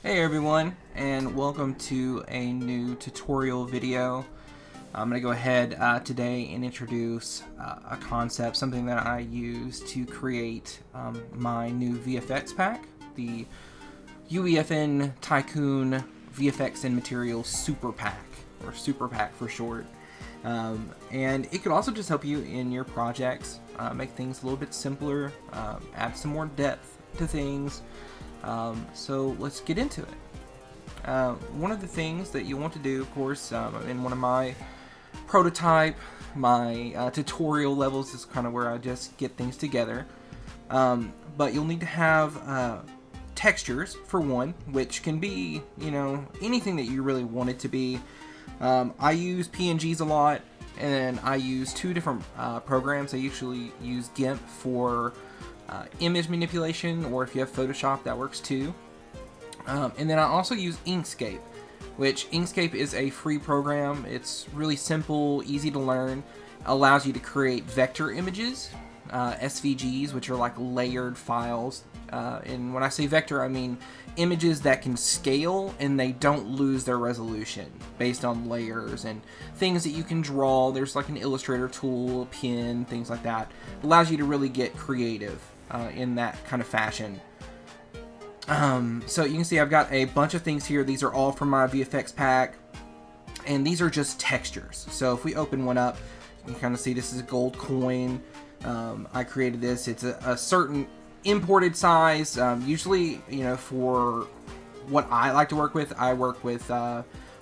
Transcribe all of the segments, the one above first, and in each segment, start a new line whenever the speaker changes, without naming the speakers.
Hey everyone, and welcome to a new tutorial video. I'm going to go ahead today and introduce a concept, something that I use to create my new VFX pack, the UEFN Tycoon VFX and Materials Super Pack, or Super Pack for short. And it could also just help you in your projects, make things a little bit simpler, add some more depth to things. So let's get into it. One of the things that you want to do, of course, in one of my prototype, my tutorial levels is kind of where I just get things together. But you'll need to have textures for one, which can be, anything that you really want it to be. I use PNGs a lot, and I use two different programs. I usually use GIMP for image manipulation, or if you have Photoshop, that works too. And then I also use Inkscape, which Inkscape is a free program. It's really simple, easy to learn, allows you to create vector images, SVGs, which are like layered files. And when I say vector, I mean images that can scale and they don't lose their resolution based on layers and things that you can draw. There's like an Illustrator tool, a pen, things like that. It allows you to really get creative in that kind of fashion. So you can see I've got a bunch of things here. These are all from my VFX pack, and these are just textures. So if we open one up, you can kind of see this is a gold coin. I created this. It's a certain imported size. Usually, for what I like to work with, I work with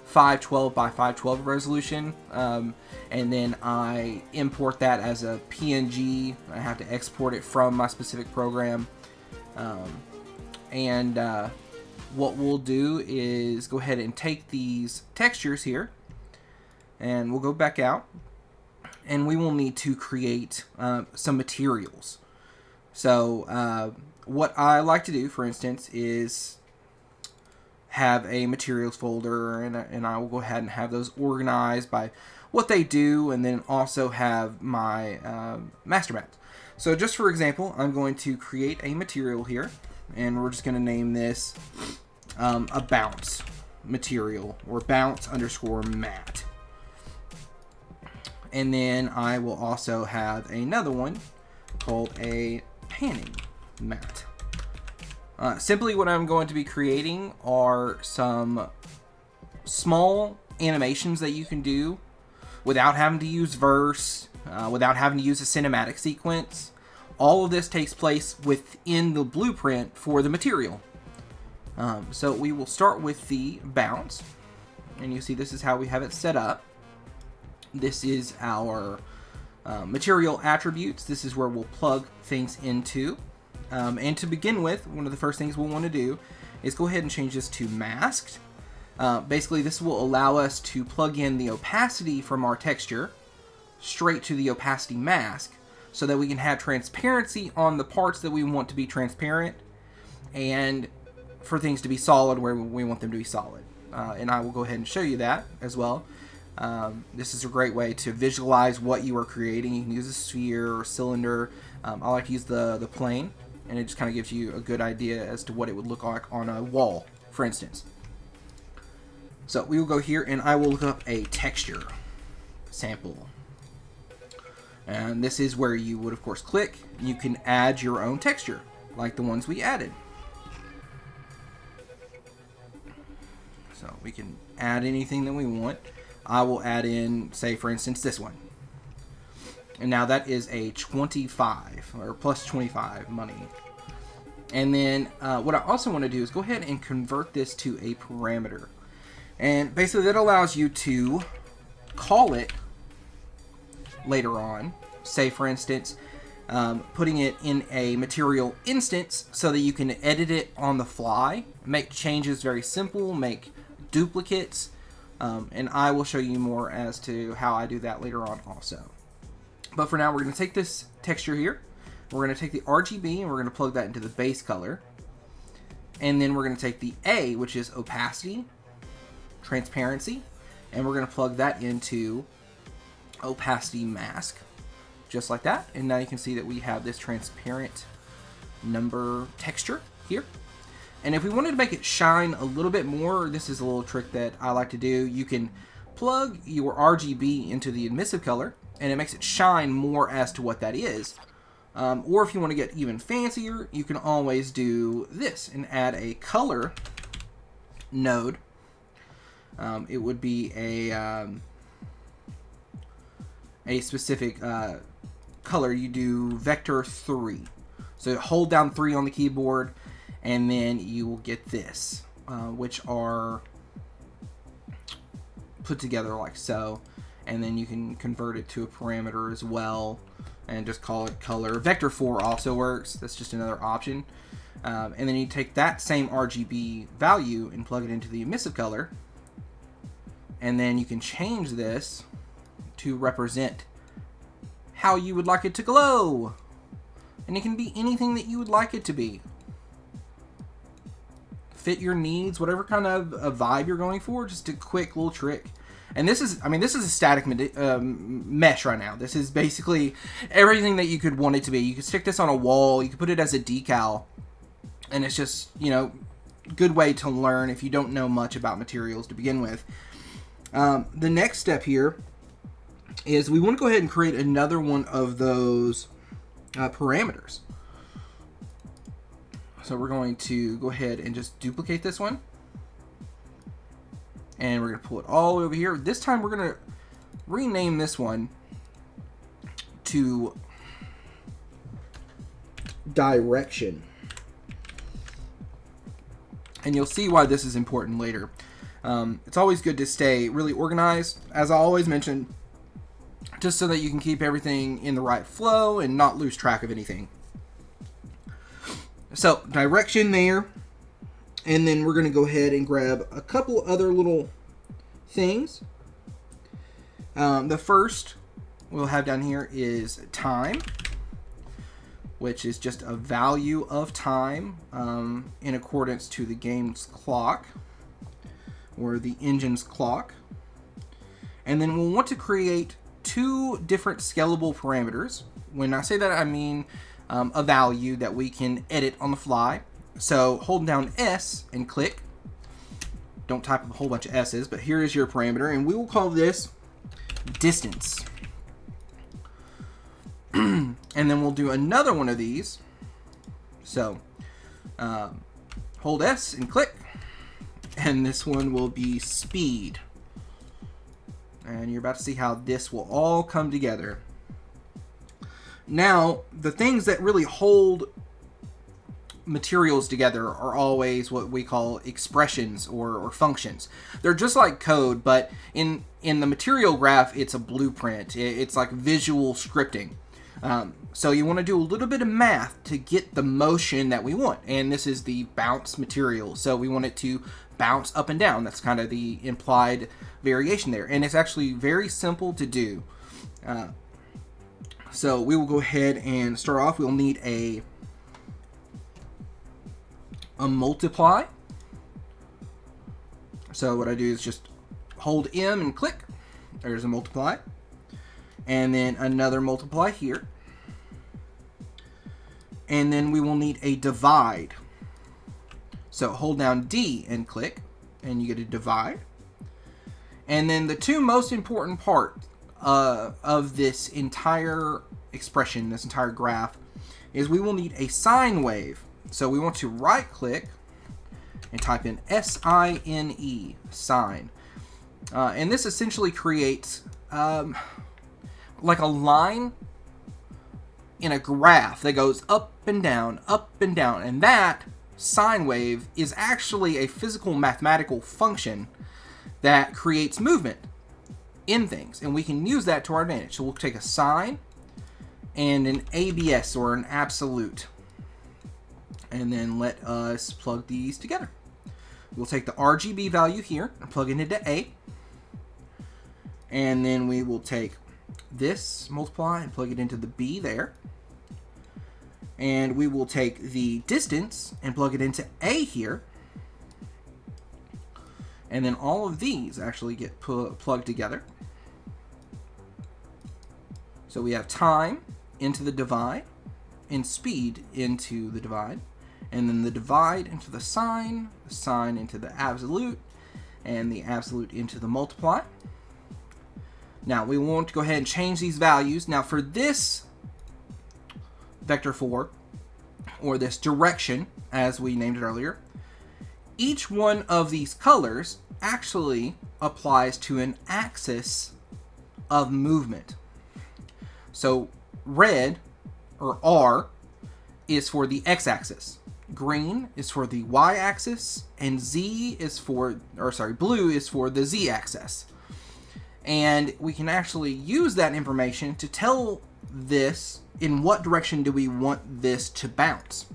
512 by 512 resolution, and then I import that as a PNG. I have to export it from my specific program. And what we'll do is go ahead and take these textures here, and we'll go back out, and we will need to create some materials. So what I like to do, for instance, is have a materials folder, and I will go ahead and have those organized by what they do, and then also have my master maps. So just for example, I'm going to create a material here, and we're just going to name this a bounce material, or bounce_mat. And then I will also have another one called a panning mat. Simply what I'm going to be creating are some small animations that you can do without having to use verse, without having to use a cinematic sequence. All of this takes place within the blueprint for the material. So we will start with the bounce, and you see this is how we have it set up. This is our material attributes. This is where we'll plug things into. And to begin with, one of the first things we'll want to do is go ahead and change this to masked. Basically, this will allow us to plug in the opacity from our texture straight to the opacity mask, so that we can have transparency on the parts that we want to be transparent, and for things to be solid where we want them to be solid. And I will go ahead and show you that as well. This is a great way to visualize what you are creating. You can use a sphere or cylinder. I like to use the plane, and it just kind of gives you a good idea as to what it would look like on a wall, for instance. So we will go here, and I will look up a texture sample. And this is where you would, of course, click. You can add your own texture, like the ones we added. So we can add anything that we want. I will add in, say, for instance, this one. And now that is a 25, or plus 25 money. And then what I also want to do is go ahead and convert this to a parameter. And basically that allows you to call it later on, say for instance, putting it in a material instance so that you can edit it on the fly, make changes very simple, make duplicates, and I will show you more as to how I do that later on also. But for now, we're going to take this texture here, we're going to take the RGB, and we're going to plug that into the base color, and then we're going to take the A, which is opacity, transparency, and we're going to plug that into opacity mask, just like that. And now you can see that we have this transparent number texture here. And if we wanted to make it shine a little bit more, this is a little trick that I like to do. You can plug your RGB into the emissive color, and it makes it shine more as to what that is. Or if you want to get even fancier, you can always do this and add a color node. It would be a specific color. You do vector 3. So hold down 3 on the keyboard, and then you will get this, which are put together like so. And then you can convert it to a parameter as well and just call it color. Vector 4 also works. That's just another option. And then you take that same RGB value and plug it into the emissive color. And then you can change this to represent how you would like it to glow. And it can be anything that you would like it to be. Fit your needs, whatever kind of a vibe you're going for. Just a quick little trick. And this is, this is a static mesh right now. This is basically everything that you could want it to be. You could stick this on a wall. You could put it as a decal. And it's just, good way to learn if you don't know much about materials to begin with. The next step here is we want to go ahead and create another one of those parameters. So we're going to go ahead and just duplicate this one. And we're going to pull it all over here. This time we're going to rename this one to direction. And you'll see why this is important later. It's always good to stay really organized, as I always mention, just so that you can keep everything in the right flow and not lose track of anything. So, direction there. And then we're going to go ahead and grab a couple other little things. The first we'll have down here is time, which is just a value of time in accordance to the game's clock or the engine's clock. And then we'll want to create 2 different scalable parameters. When I say that, I mean a value that we can edit on the fly. So hold down S and click. Don't type a whole bunch of S's, but here is your parameter, and we will call this distance. And then we'll do another one of these. So hold S and click, and this one will be speed. And you're about to see how this will all come together. Now, the things that really hold materials together are always what we call expressions or functions. They're just like code, but in the material graph, it's a blueprint. It's like visual scripting. So you want to do a little bit of math to get the motion that we want. And this is the bounce material. So we want it to bounce up and down. That's kind of the implied variation there. And it's actually very simple to do. So we will go ahead and start off. We'll need a multiply. So what I do is just hold M and click. There's a multiply. And then another multiply here. And then we will need a divide. So hold down D and click, and you get a divide. And then the 2 most important parts of this entire expression, this entire graph, is we will need a sine wave. So we want to right click and type in S-I-N-E, sine. And this essentially creates like a line in a graph that goes up and down, and that sine wave is actually a physical mathematical function that creates movement in things, and we can use that to our advantage. So we'll take a sine and an ABS, or an absolute, and then let us plug these together. We'll take the RGB value here and plug it into A, and then we will take this multiply and plug it into the B there, and we will take the distance and plug it into A here, and then all of these actually get plugged together. So we have time into the divide and speed into the divide, and then the divide into the sign into the absolute, and the absolute into the multiply. Now we want to go ahead and change these values. Now for this vector 4, or this direction as we named it earlier, each one of these colors actually applies to an axis of movement. So red, or R, is for the x-axis, green is for the y-axis, and blue is for the z-axis. And we can actually use that information to tell this in what direction do we want this to bounce.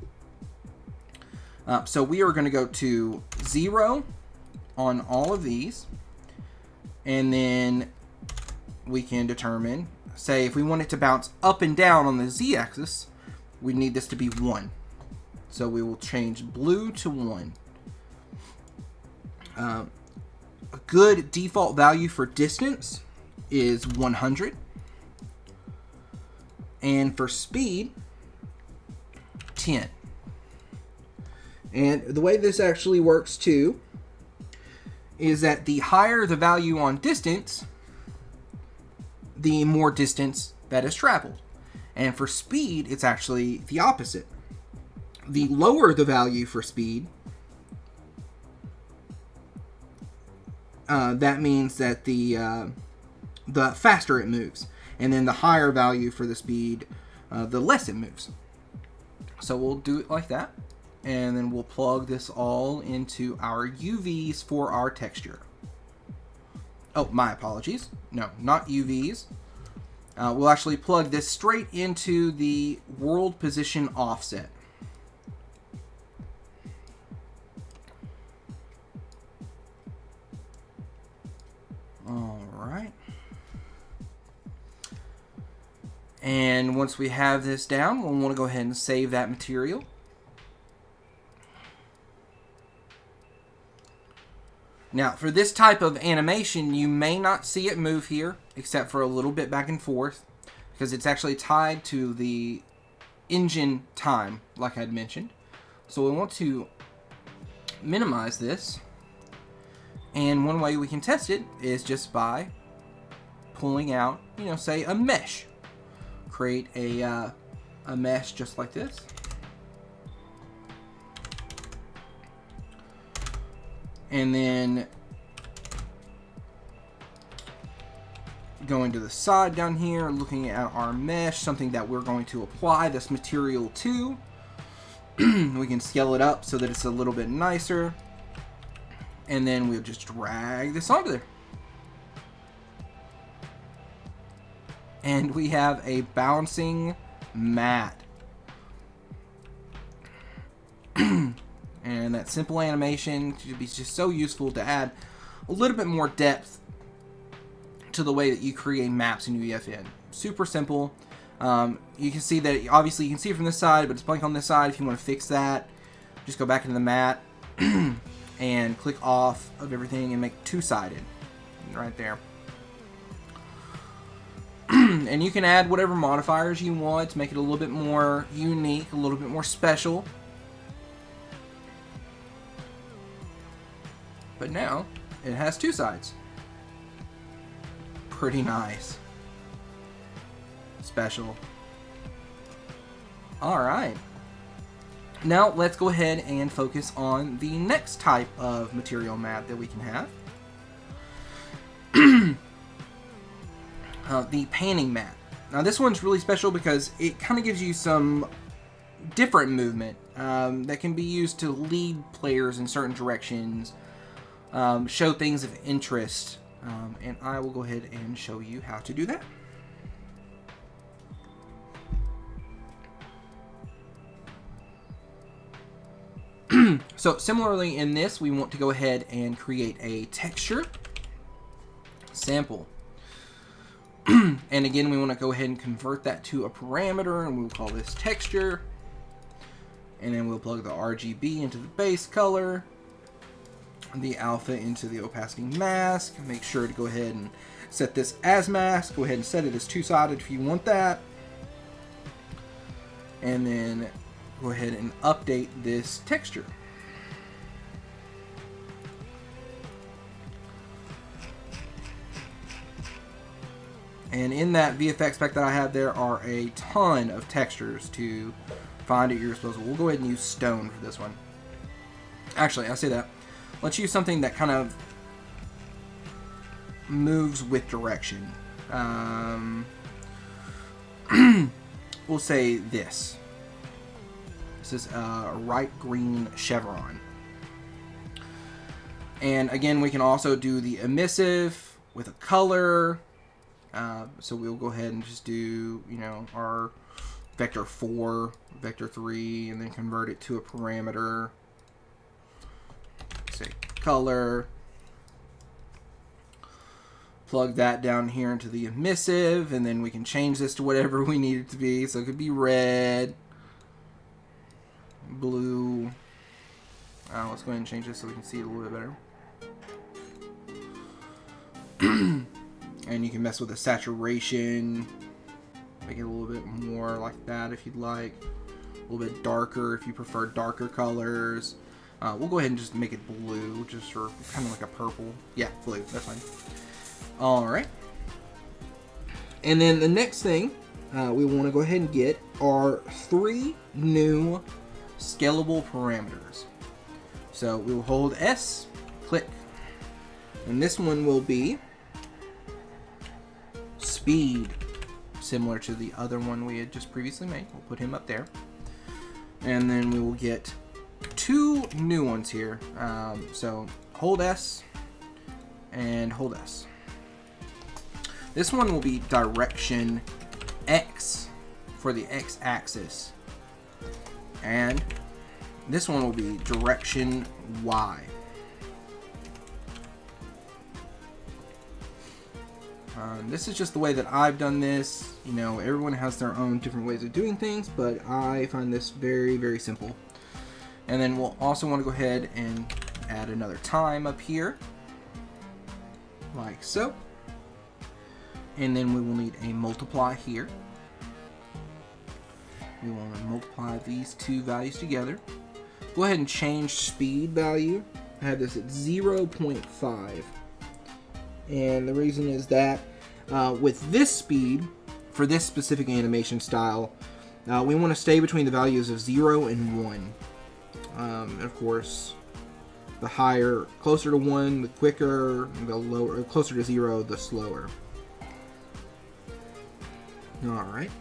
So we are going to go to 0 on all of these, and then we can determine, say if we want it to bounce up and down on the z-axis, we need this to be 1. So we will change blue to 1. A good default value for distance is 100. And for speed, 10. And the way this actually works too is that the higher the value on distance, the more distance that is traveled. And for speed, it's actually the opposite. The lower the value for speed, that means that the faster it moves. And then the higher value for the speed, the less it moves. So we'll do it like that. And then we'll plug this all into our UVs for our texture. Oh, my apologies. No, not UVs. We'll actually plug this straight into the world position offset. All right. And once we have this down, we'll want to go ahead and save that material. Now, for this type of animation, you may not see it move here, except for a little bit back and forth, because it's actually tied to the engine time, like I'd mentioned. So we want to minimize this, and one way we can test it is just by pulling out, say a mesh. Create a mesh just like this. And then going to the side down here, looking at our mesh, something that we're going to apply this material to. We can scale it up so that it's a little bit nicer. And then we'll just drag this onto there. And we have a bouncing mat. And that simple animation should be just so useful to add a little bit more depth to the way that you create maps in UEFN. Super simple. You can see that, obviously you can see it from this side, but it's blank on this side. If you want to fix that, just go back into the mat and click off of everything and make two-sided right there. And you can add whatever modifiers you want to make it a little bit more unique, a little bit more special. But now, it has two sides. Pretty nice. Special. Alright. Now, let's go ahead and focus on the next type of material map that we can have. The panning map. Now, this one's really special because it kind of gives you some different movement that can be used to lead players in certain directions. Show things of interest, and I will go ahead and show you how to do that. So similarly in this, we want to go ahead and create a texture sample. And again, we want to go ahead and convert that to a parameter, and we'll call this texture. And then we'll plug the RGB into the base color, the alpha into the opacity mask. Make sure to go ahead and set this as mask. Go ahead and set it as two-sided if you want that. And then go ahead and update this texture. And in that VFX pack that I have, there are a ton of textures to find at your disposal. We'll go ahead and use stone for this one. Actually, I say that. Let's use something that kind of moves with direction. We'll say this. This is a right green chevron. And again, we can also do the emissive with a color. So we'll go ahead and just do, you know, our vector 4, vector 3, and then convert it to a parameter. Say color. Plug that down here into the emissive, and then we can change this to whatever we need it to be. So it could be red, blue. Let's go ahead and change this so we can see it a little bit better. And you can mess with the saturation, make it a little bit more like that if you'd like. A little bit darker if you prefer darker colors. We'll go ahead and just make it blue, just for kind of like a purple. Yeah, blue, that's fine. Alright. And then the next thing we want to go ahead and get are 3 new scalable parameters. So we will hold S, click, and this one will be speed, similar to the other one we had just previously made. We'll put him up there. And then we will get 2 new ones here. So hold S and hold S. This one will be direction X for the X axis. And this one will be direction Y. This is just the way that I've done this. You know, everyone has their own different ways of doing things, but I find this very, very simple. And then we'll also want to go ahead and add another time up here, like so. And then we will need a multiply here. We want to multiply these 2 values together. Go ahead and change speed value. I have this at 0.5. And the reason is that with this speed, for this specific animation style, we want to stay between the values of 0 and 1. And of course, the higher, closer to 1, the quicker, the lower, closer to 0, the slower. Alright.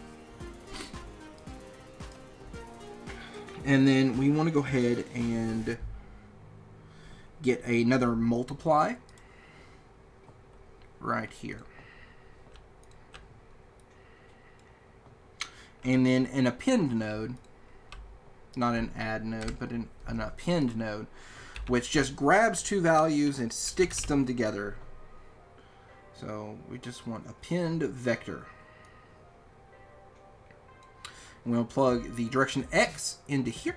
And then we want to go ahead and get another multiply right here. And then an append node, not an add node, but an append node, which just grabs 2 values and sticks them together. So we just want append vector. And we'll plug the direction X into here,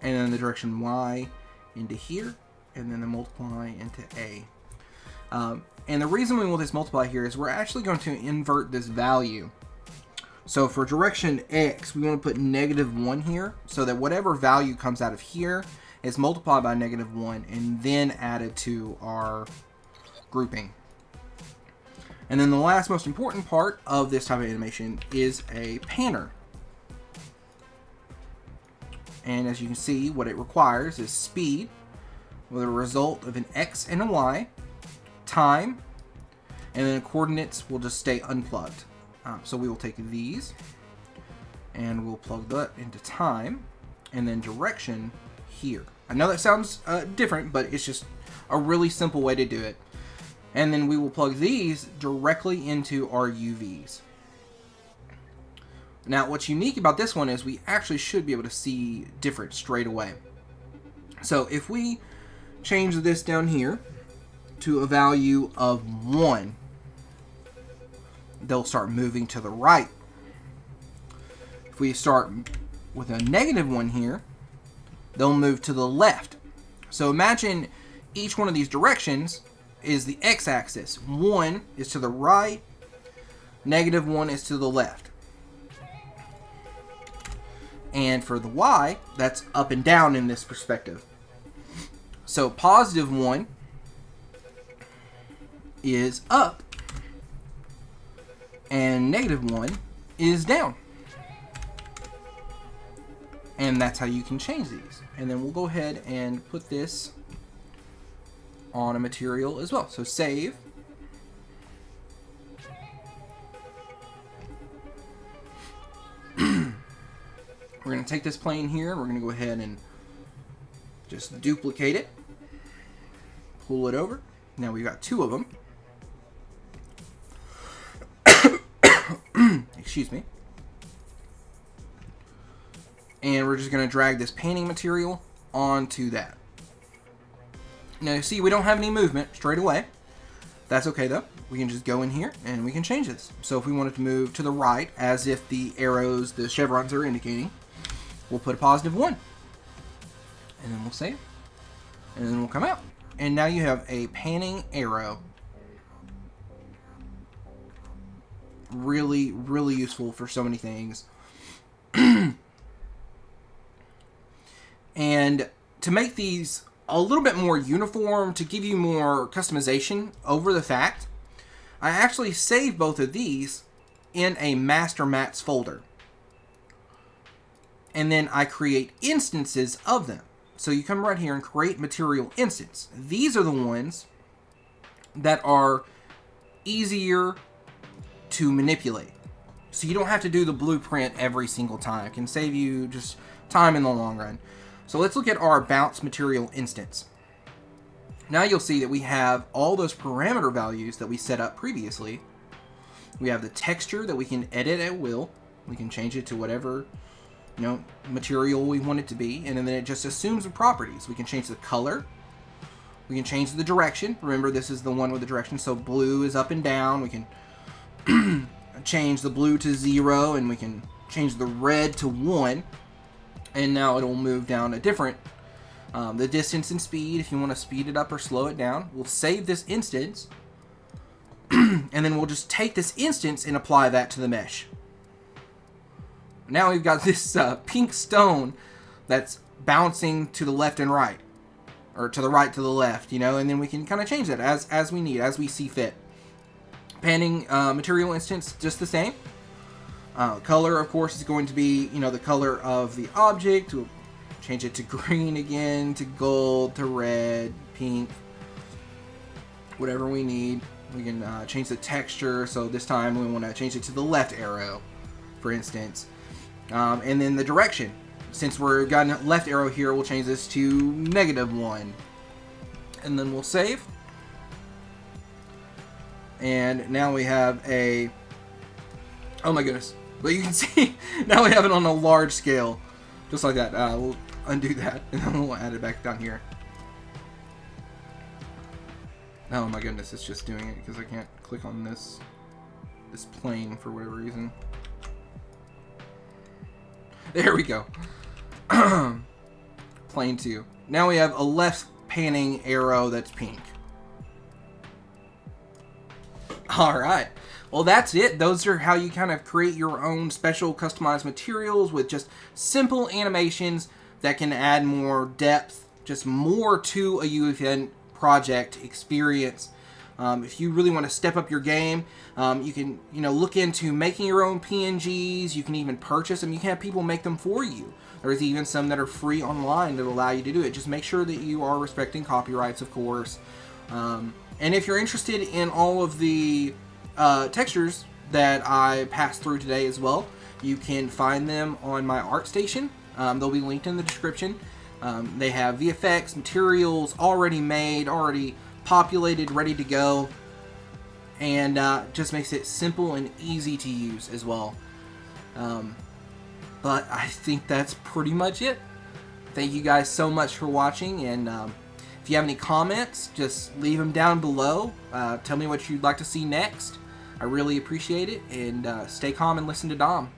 and then the direction Y into here, and then the multiply into A. And the reason we want this multiply here is we're actually going to invert this value. So for direction X, we want to put -1 here, so that whatever value comes out of here is multiplied by -1 and then added to our grouping. And then the last most important part of this type of animation is a panner. And as you can see, what it requires is speed with a result of an X and a Y, time, and then the coordinates will just stay unplugged. So we will take these and we'll plug that into time, and then direction here. I know that sounds different, but it's just a really simple way to do it. And then we will plug these directly into our UVs. Now, what's unique about this one is we actually should be able to see different straight away. So if we change this down here to a value of 1, they'll start moving to the right. If we start with a -1 here, they'll move to the left. So imagine each one of these directions is the x-axis. 1 is to the right, -1 is to the left. And for the Y, that's up and down in this perspective. So +1 is up, and -1 is down. And that's how you can change these. And then we'll go ahead and put this on a material as well. So save. We're going to take this plane here, and we're going to go ahead and just duplicate it. Pull it over. Now we've got 2 of them. Excuse me. And we're just going to drag this painting material onto that. Now you see we don't have any movement straight away. That's okay though. We can just go in here and we can change this. So if we want it to move to the right, as if the arrows, the chevrons are indicating, we'll put a +1. And then we'll save. And then we'll come out. And now you have a panning arrow. Really, really useful for so many things. And to make these a little bit more uniform, to give you more customization over the fact, I actually saved both of these in a master mats folder. And then I create instances of them. So you come right here and create material instance. These are the ones that are easier to manipulate. So you don't have to do the blueprint every single time. It can save you just time in the long run. So let's look at our bounce material instance. Now you'll see that we have all those parameter values that we set up previously. We have the texture that we can edit at will. We can change it to whatever, you know, material we want it to be, and then it just assumes the properties. We can change the color. We can change the direction. Remember, this is the one with the direction, so blue is up and down. We can change the blue to 0, and we can change the red to 1, and now it'll move down a different, the distance and speed, if you want to speed it up or slow it down. We'll save this instance, and then we'll just take this instance and apply that to the mesh. Now we've got this pink stone that's bouncing to the left and right, or to the right to the left, you know, and then we can kind of change that as we need, as we see fit. Panning material instance, just the same. Color, of course, is going to be, you know, the color of the object. We'll change it to green again, to gold, to red, pink, whatever we need. We can change the texture, so this time we want to change it to the left arrow, for instance. And then the direction. Since we're got a left arrow here, we'll change this to -1. And then we'll save. And now we have a... Oh my goodness. But you can see, now we have it on a large scale. Just like that. We'll undo that, and then we'll add it back down here. Oh my goodness, it's just doing it because I can't click on this plane for whatever reason. There we go. Plane 2. Now we have a left panning arrow that's pink. Alright. Well, that's it. Those are how you kind of create your own special customized materials with just simple animations that can add more depth, just more to a UEFN project experience. If you really want to step up your game, you can, you know, look into making your own PNGs. You can even purchase them. You can have people make them for you. There's even some that are free online that allow you to do it. Just make sure that you are respecting copyrights, of course. And if you're interested in all of the textures that I passed through today as well, you can find them on my ArtStation. They'll be linked in the description. They have VFX materials already made, already populated, ready to go, and just makes it simple and easy to use as well. But I think that's pretty much it. Thank you guys so much for watching, and if you have any comments, just leave them down below. Tell me what you'd like to see next. I really appreciate it, and stay calm and listen to Dom.